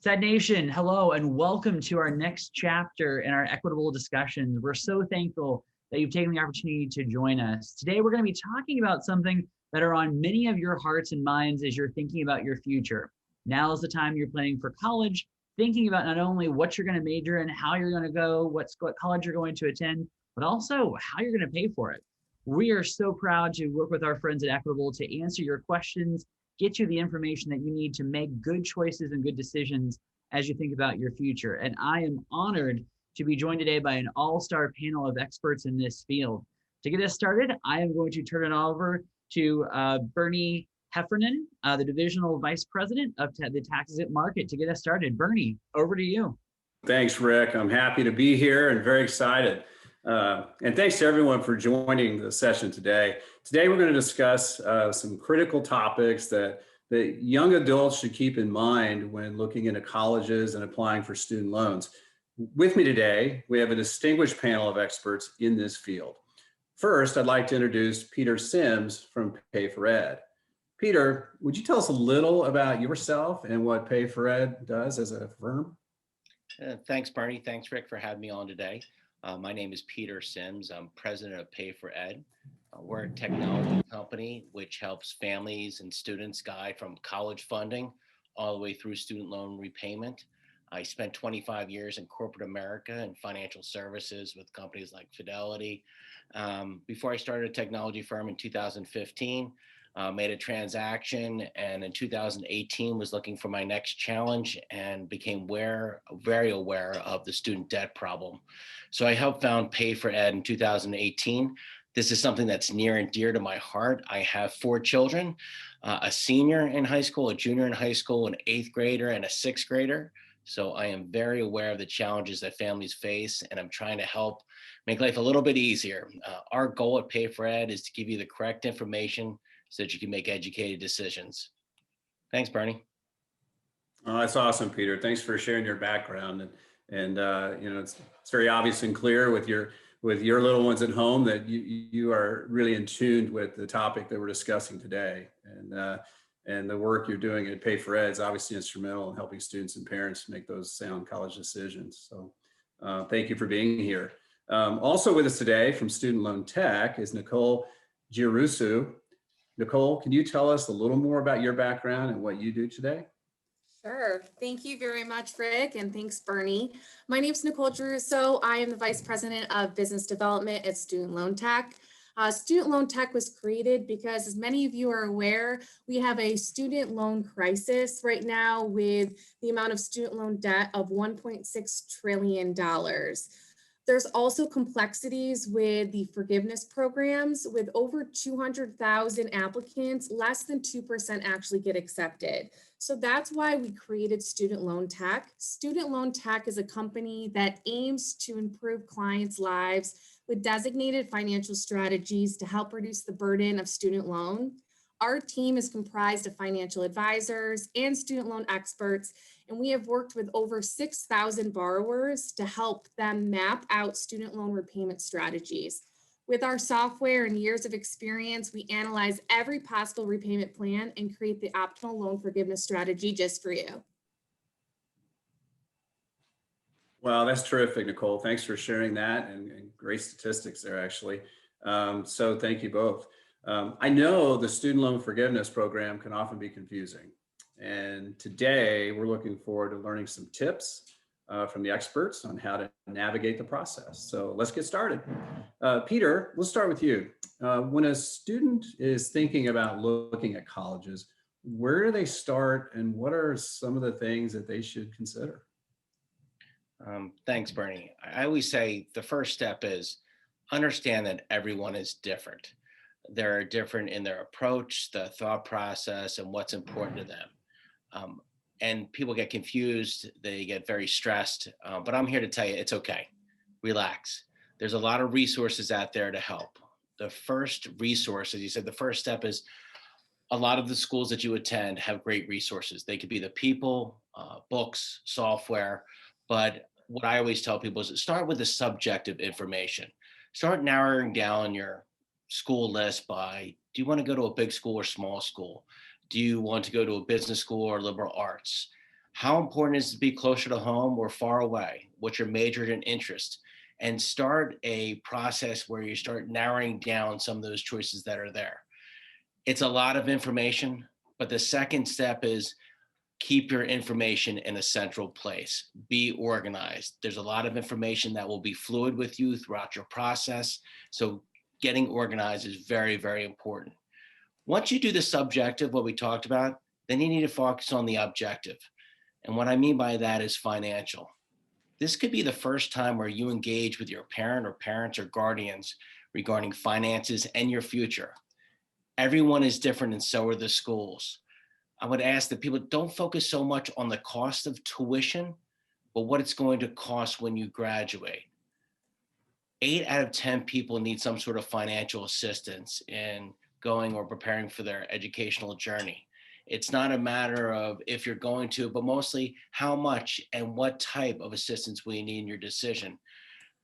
Sad Nation, hello and welcome to our next chapter in our equitable discussions. We're so thankful that you've taken the opportunity to join us. Today, we're going to be talking about something that are on many of your hearts and minds as you're thinking about your future. Now is the time you're planning for college, thinking about not only what you're going to major in, how you're going to go, what college you're going to attend, but also how you're going to pay for it. We are so proud to work with our friends at Equitable to answer your questions, get you the information that you need to make good choices and good decisions as you think about your future. And I am honored to be joined today by an all-star panel of experts in this field. To get us started, I am going to turn it over to Bernie Heffernan, the Divisional Vice President of the Taxes at Market, to get us started. Bernie, over to you. Thanks, Rick. I'm happy to be here and very excited. And thanks to everyone for joining the session today. Today, we're going to discuss some critical topics that young adults should keep in mind when looking into colleges and applying for student loans. With me today, we have a distinguished panel of experts in this field. First, I'd like to introduce Peter Sims from Pay for Ed. Peter, would you tell us a little about yourself and what Pay for Ed does as a firm? Thanks, Bernie. Thanks, Rick, for having me on today. My name is Peter Sims. I'm president of Pay for Ed. We're a technology company which helps families and students guide from college funding all the way through student loan repayment. I spent 25 years in corporate America and financial services with companies like Fidelity. Before I started a technology firm in 2015, made a transaction, and in 2018 was looking for my next challenge and became very aware of the student debt problem. So I helped found Pay for Ed in 2018. This is something that's near and dear to my heart. I have 4 children, a senior in high school, a junior in high school, an 8th grader, and a 6th grader. So I am very aware of the challenges that families face, and I'm trying to help make life a little bit easier. Our goal at Pay for Ed is to give you the correct information so that you can make educated decisions. Thanks, Bernie. Oh, that's awesome, Peter. Thanks for sharing your background. And you know, it's very obvious and clear with your little ones at home that you are really in tune with the topic that we're discussing today. And the work you're doing at Pay for Ed is obviously instrumental in helping students and parents make those sound college decisions. So thank you for being here. Also with us today from Student Loan Tech is Nicole Groux. Nicole, can you tell us a little more about your background and what you do today? Sure. Thank you very much, Rick, and thanks, Bernie. My name is Nicole Groux. I am the Vice President of Business Development at Student Loan Tech. Student Loan Tech was created because, as many of you are aware, we have a student loan crisis right now with the amount of student loan debt of $1.6 trillion. There's also complexities with the forgiveness programs. With over 200,000 applicants, less than 2% actually get accepted. So that's why we created Student Loan Tech. Student Loan Tech is a company that aims to improve clients' lives with designated financial strategies to help reduce the burden of student loan. Our team is comprised of financial advisors and student loan experts, and we have worked with over 6,000 borrowers to help them map out student loan repayment strategies. With our software and years of experience, we analyze every possible repayment plan and create the optimal loan forgiveness strategy just for you. Well, that's terrific, Nicole. Thanks for sharing that and great statistics there, actually. So thank you both. I know the student loan forgiveness program can often be confusing. And today we're looking forward to learning some tips from the experts on how to navigate the process. So let's get started. Peter, let's start with you. When a student is thinking about looking at colleges, where do they start and what are some of the things that they should consider? Thanks, Bernie. I always say the first step is understand that everyone is different. They're different in their approach, the thought process, and what's important to them. And people get confused, they get very stressed, but I'm here to tell you it's okay. Relax. There's a lot of resources out there to help. The first resource, as you said, the first step is a lot of the schools that you attend have great resources. They could be the people, books, software, but what I always tell people is start with the subjective information. Start narrowing down your school list by, do you want to go to a big school or small school? Do you want to go to a business school or liberal arts? How important is it to be closer to home or far away? What's your major and interest? And start a process where you start narrowing down some of those choices that are there. It's a lot of information, but the second step is keep your information in a central place. Be organized. There's a lot of information that will be fluid with you throughout your process. So getting organized is very, very important. Once you do the subjective, what we talked about, then you need to focus on the objective. And what I mean by that is financial. This could be the first time where you engage with your parent or parents or guardians regarding finances and your future. Everyone is different and so are the schools. I would ask that people don't focus so much on the cost of tuition, but what it's going to cost when you graduate. 8 out of 10 people need some sort of financial assistance in going or preparing for their educational journey. It's not a matter of if you're going to, but mostly how much and what type of assistance will you need in your decision.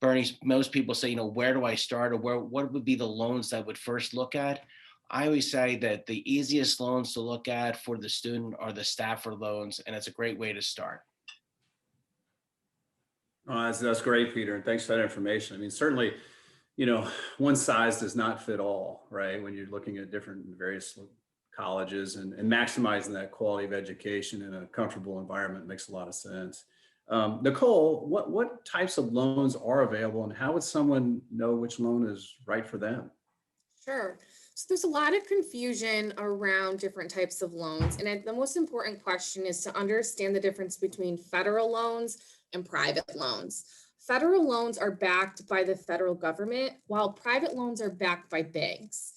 Bernie, most people say, where do I start, or what would be the loans that I would first look at? I always say that the easiest loans to look at for the student are the Stafford loans, and it's a great way to start. Oh, that's great, Peter, and thanks for that information. I mean, certainly, one size does not fit all, right? When you're looking at different various colleges and maximizing that quality of education in a comfortable environment makes a lot of sense. Nicole, what types of loans are available, and how would someone know which loan is right for them? Sure. So there's a lot of confusion around different types of loans. And the most important question is to understand the difference between federal loans and private loans. Federal loans are backed by the federal government, while private loans are backed by banks.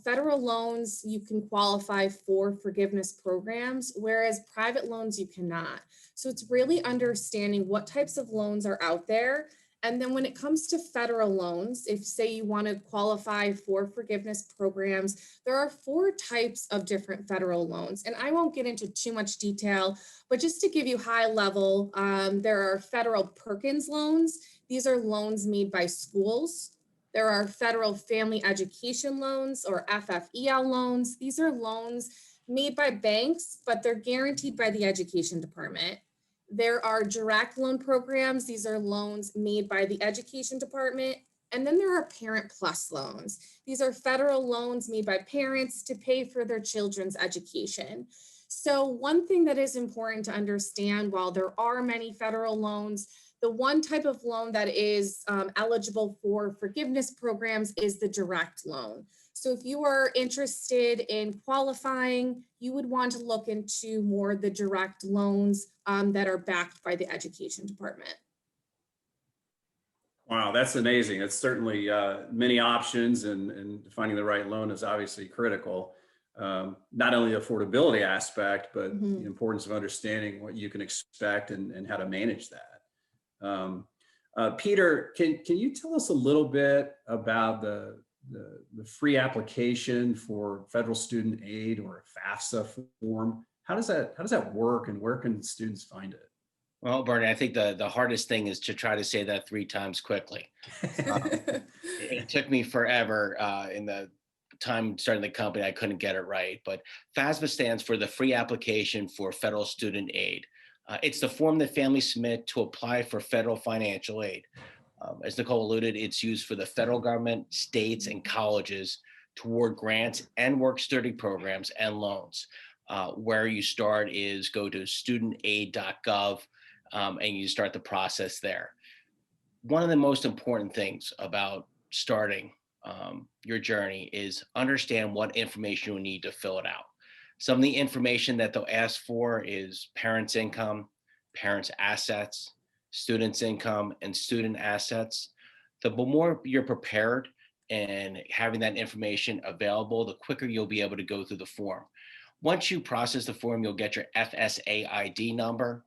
Federal loans, you can qualify for forgiveness programs, whereas private loans, you cannot. So it's really understanding what types of loans are out there. And then when it comes to federal loans, if say you want to qualify for forgiveness programs, there are 4 types of different federal loans. And I won't get into too much detail, but just to give you high level, there are federal Perkins loans. These are loans made by schools. There are federal family education loans, or FFEL loans. These are loans made by banks, but they're guaranteed by the education department. There are direct loan programs. These are loans made by the education department. And then there are Parent Plus loans. These are federal loans made by parents to pay for their children's education. So one thing that is important to understand, while there are many federal loans, the one type of loan that is eligible for forgiveness programs is the direct loan. So if you are interested in qualifying, you would want to look into more the direct loans that are backed by the education department. Wow, that's amazing. It's certainly many options, and finding the right loan is obviously critical. Not only the affordability aspect, but the importance of understanding what you can expect and how to manage that. Peter, can you tell us a little bit about the free application for federal student aid, or FAFSA form? How does that work, and where can students find it? Well, Bernie, I think the hardest thing is to try to say that 3 times quickly. It took me forever in the time starting the company. I couldn't get it right, but FAFSA stands for the Free Application for Federal Student Aid. It's the form that families submit to apply for federal financial aid. As Nicole alluded, it's used for the federal government, states, and colleges toward grants and work study programs and loans. Where you start is go to studentaid.gov and you start the process there. One of the most important things about starting your journey is understand what information you need to fill it out. Some of the information that they'll ask for is parents' income, parents' assets, students' income, and student assets. The more you're prepared and having that information available, the quicker you'll be able to go through the form. Once you process the form, you'll get your FSA ID number.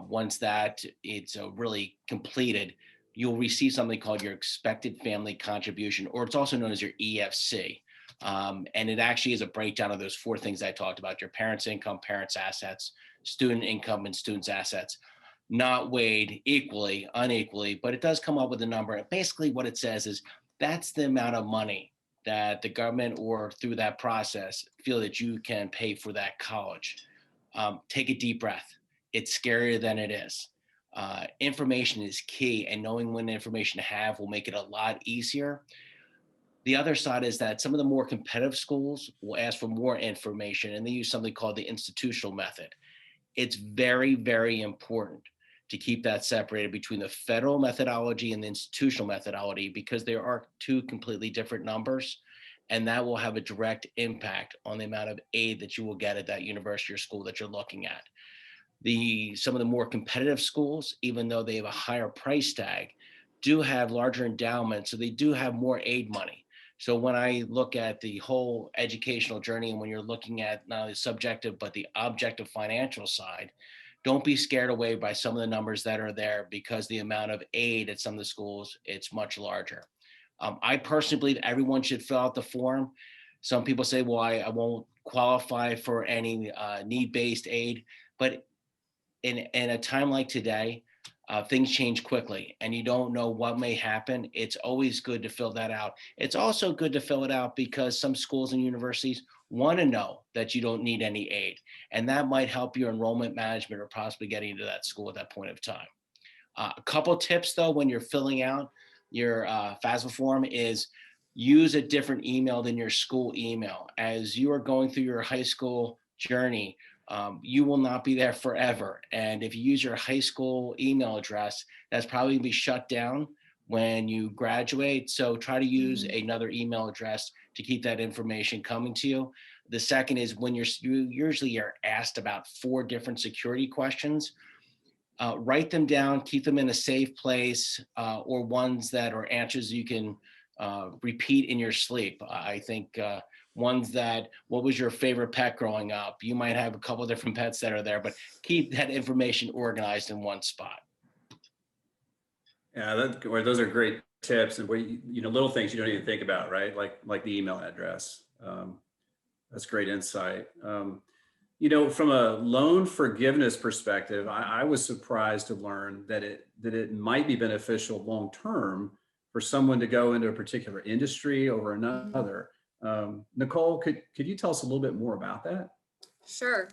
Once that it's really completed, you'll receive something called your expected family contribution, or it's also known as your EFC. And it actually is a breakdown of those 4 things I talked about: your parents' income, parents' assets, student income, and students' assets, not weighed equally, unequally, but it does come up with a number. And basically what it says is that's the amount of money that the government or through that process feel that you can pay for that college. Take a deep breath. it's scarier than it is. Information is key, and knowing when information to have will make it a lot easier. The other side is that some of the more competitive schools will ask for more information, and they use something called the institutional method. It's very, very important to keep that separated between the federal methodology and the institutional methodology, because there are two completely different numbers, and that will have a direct impact on the amount of aid that you will get at that university or school that you're looking at. Some of the more competitive schools, even though they have a higher price tag, do have larger endowments, so they do have more aid money. So when I look at the whole educational journey, and when you're looking at not only the subjective but the objective financial side, don't be scared away by some of the numbers that are there, because the amount of aid at some of the schools, it's much larger. I personally believe everyone should fill out the form. Some people say, well, I won't qualify for any need-based aid, but in a time like today, things change quickly and you don't know what may happen. It's always good to fill that out. It's also good to fill it out because some schools and universities want to know that you don't need any aid, and that might help your enrollment management or possibly getting into that school at that point of time. A couple tips though, when you're filling out your FAFSA form, is use a different email than your school email. As you are going through your high school journey, you will not be there forever. And if you use your high school email address, that's probably gonna be shut down when you graduate. So try to use another email address to keep that information coming to you. The second is when you usually are asked about 4 different security questions, write them down, keep them in a safe place, or ones that are answers you can repeat in your sleep. I think ones that, what was your favorite pet growing up? You might have a couple of different pets that are there, but keep that information organized in one spot. Yeah, those are great tips, and little things you don't even think about, right? Like the email address. That's great insight. From a loan forgiveness perspective, I was surprised to learn that it might be beneficial long term for someone to go into a particular industry over another. Nicole, could you tell us a little bit more about that? Sure.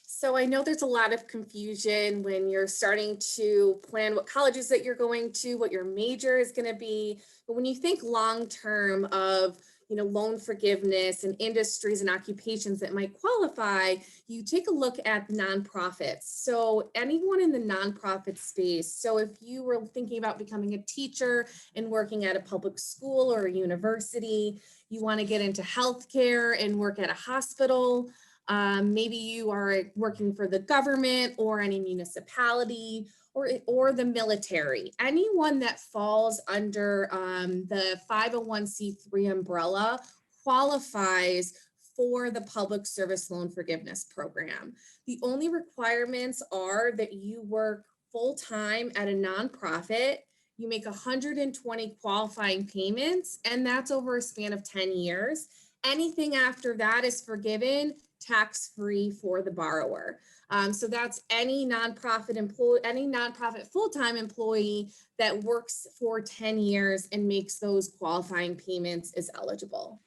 So I know there's a lot of confusion when you're starting to plan what colleges that you're going to, what your major is going to be. But when you think long term of loan forgiveness and industries and occupations that might qualify, you take a look at nonprofits. So anyone in the nonprofit space. So if you were thinking about becoming a teacher and working at a public school or a university, you want to get into healthcare and work at a hospital. Maybe you are working for the government or any municipality or the military. Anyone that falls under the 501c3 umbrella qualifies for the Public Service Loan Forgiveness Program. The only requirements are that you work full-time at a nonprofit, you make 120 qualifying payments, and that's over a span of 10 years. Anything after that is forgiven tax-free for the borrower. So that's any nonprofit employee, any nonprofit full-time employee that works for 10 years and makes those qualifying payments is eligible.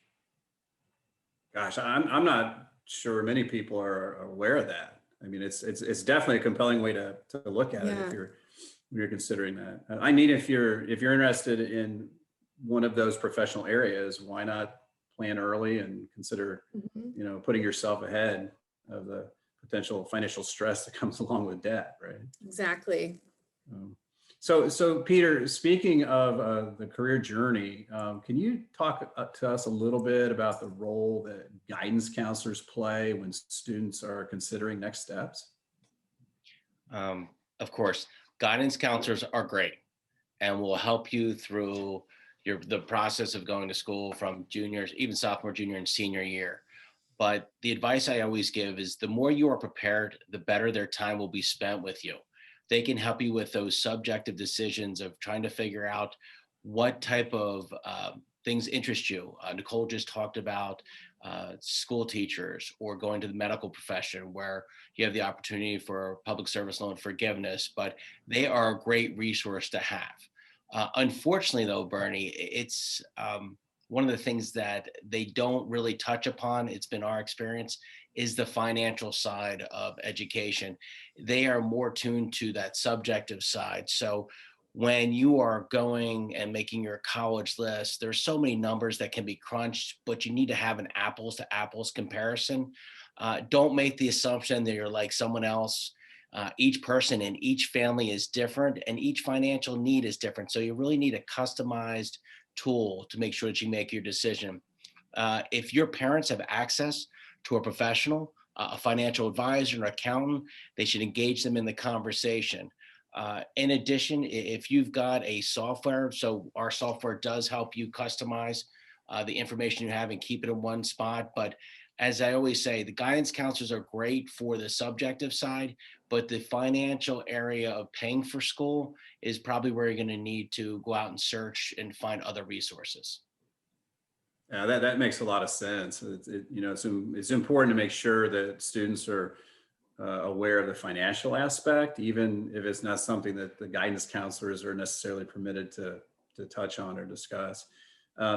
Gosh, I'm not sure many people are aware of that. I mean, it's definitely a compelling way to look at it if you're considering that. I mean, if you're interested in one of those professional areas, why not plan early and consider, putting yourself ahead of the potential financial stress that comes along with debt, right? Exactly. So Peter, speaking of the career journey, can you talk to us a little bit about the role that guidance counselors play when students are considering next steps? Of course, guidance counselors are great and will help you through the process of going to school from juniors, even sophomore, junior, and senior year. But the advice I always give is the more you are prepared, the better their time will be spent with you. They can help you with those subjective decisions of trying to figure out what type of things interest you. Nicole just talked about school teachers or going to the medical profession where you have the opportunity for public service loan forgiveness, but they are a great resource to have. Unfortunately though, Bernie, it's one of the things that they don't really touch upon, it's been our experience, is the financial side of education. They are more tuned to that subjective side. So when you are going and making your college list, there's so many numbers that can be crunched, but you need to have an apples to apples comparison. Don't make the assumption that you're like someone else. Each person and each family is different, and each financial need is different. So you really need a customized tool to make sure that you make your decision. If your parents have access to a professional, a financial advisor, an accountant, they should engage them in the conversation. In addition, if you've got a software, so our software does help you customize the information you have and keep it in one spot. But as I always say, the guidance counselors are great for the subjective side, but the financial area of paying for school is probably where you're going to need to go out and search and find other resources. Yeah, that makes a lot of sense. It's important to make sure that students are aware of the financial aspect, even if it's not something that the guidance counselors are necessarily permitted to touch on or discuss.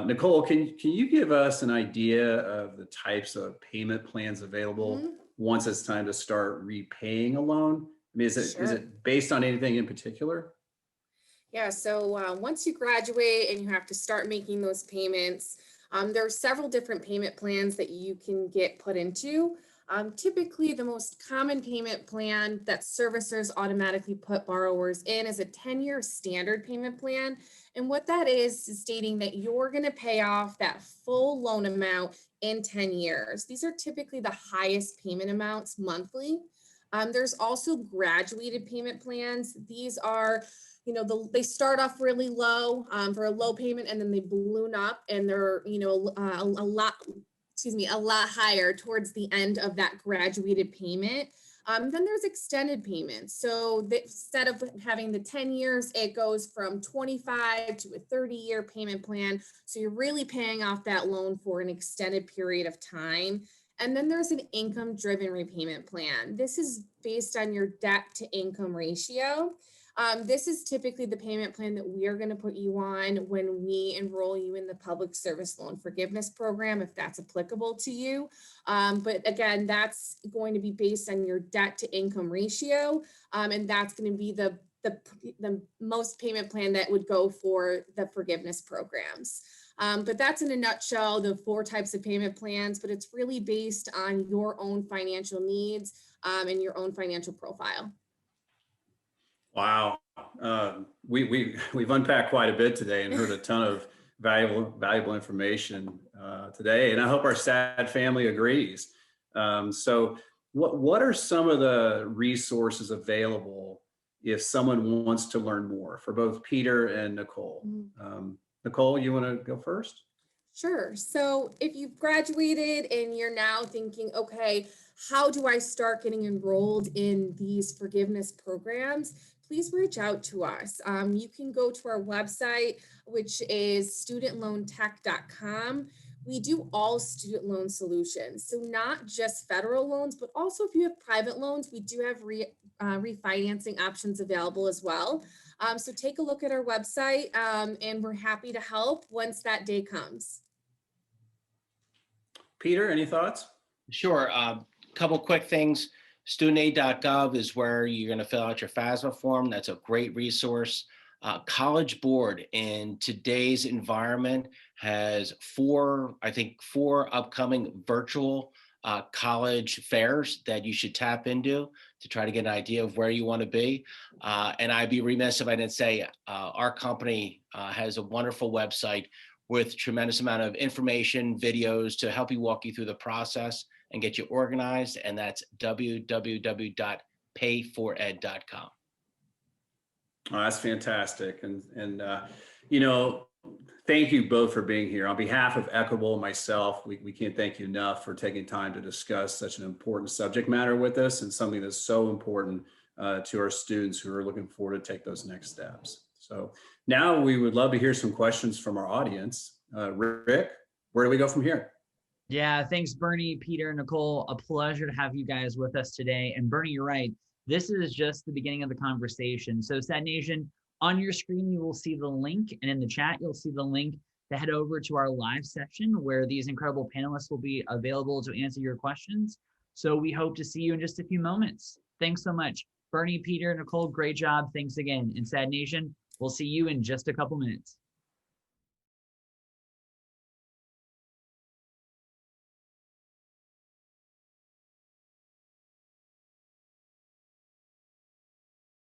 Nicole, can you give us an idea of the types of payment plans available once it's time to start repaying a loan? I mean, is it based on anything in particular? Yeah, so once you graduate and you have to start making those payments, there are several different payment plans that you can get put into. Typically, the most common payment plan that servicers automatically put borrowers in is a 10-year standard payment plan. And what that is stating that you're going to pay off that full loan amount in 10 years. These are typically the highest payment amounts monthly. There's also graduated payment plans. These are, they start off really low for a low payment, and then they balloon up, and they're, a lot higher towards the end of that graduated payment. Then there's extended payments. So instead of having the 10 years, it goes from 25 to a 30-year payment plan. So you're really paying off that loan for an extended period of time. And then there's an income-driven repayment plan. This is based on your debt to income ratio. This is typically the payment plan that we are going to put you on when we enroll you in the public service loan forgiveness program, if that's applicable to you. But again, that's going to be based on your debt to income ratio. And that's going to be the most payment plan that would go for the forgiveness programs. But that's in a nutshell, the 4 types of payment plans, but it's really based on your own financial needs and your own financial profile. Wow. We've unpacked quite a bit today and heard a ton of valuable information today. And I hope our SAD family agrees. So what are some of the resources available if someone wants to learn more for both Peter and Nicole? Nicole, you want to go first? Sure. So if you've graduated and you're now thinking, okay, how do I start getting enrolled in these forgiveness programs? Please reach out to us. You can go to our website, which is studentloantech.com. We do all student loan solutions. So not just federal loans, but also if you have private loans, we do have refinancing options available as well. So take a look at our website and we're happy to help once that day comes. Peter, any thoughts? Sure. Couple quick things. Studentaid.gov is where you're going to fill out your FAFSA form. That's a great resource. College Board in today's environment has 4 upcoming virtual college fairs that you should tap into to try to get an idea of where you want to be. And I'd be remiss if I didn't say our company has a wonderful website with tremendous amount of information, videos to help you walk you through the process and get you organized. And that's www.payfored.com. Oh, that's fantastic. And thank you both for being here. On behalf of Equitable and myself, we can't thank you enough for taking time to discuss such an important subject matter with us and something that's so important to our students who are looking forward to take those next steps. So now we would love to hear some questions from our audience. Rick, where do we go from here? Yeah, thanks, Bernie, Peter, Nicole. A pleasure to have you guys with us today. And Bernie, you're right. This is just the beginning of the conversation. So SAD Nation, on your screen, you will see the link, and in the chat, you'll see the link to head over to our live session where these incredible panelists will be available to answer your questions. So we hope to see you in just a few moments. Thanks so much. Bernie, Peter, Nicole, great job. Thanks again. And Sad Nation, we'll see you in just a couple minutes.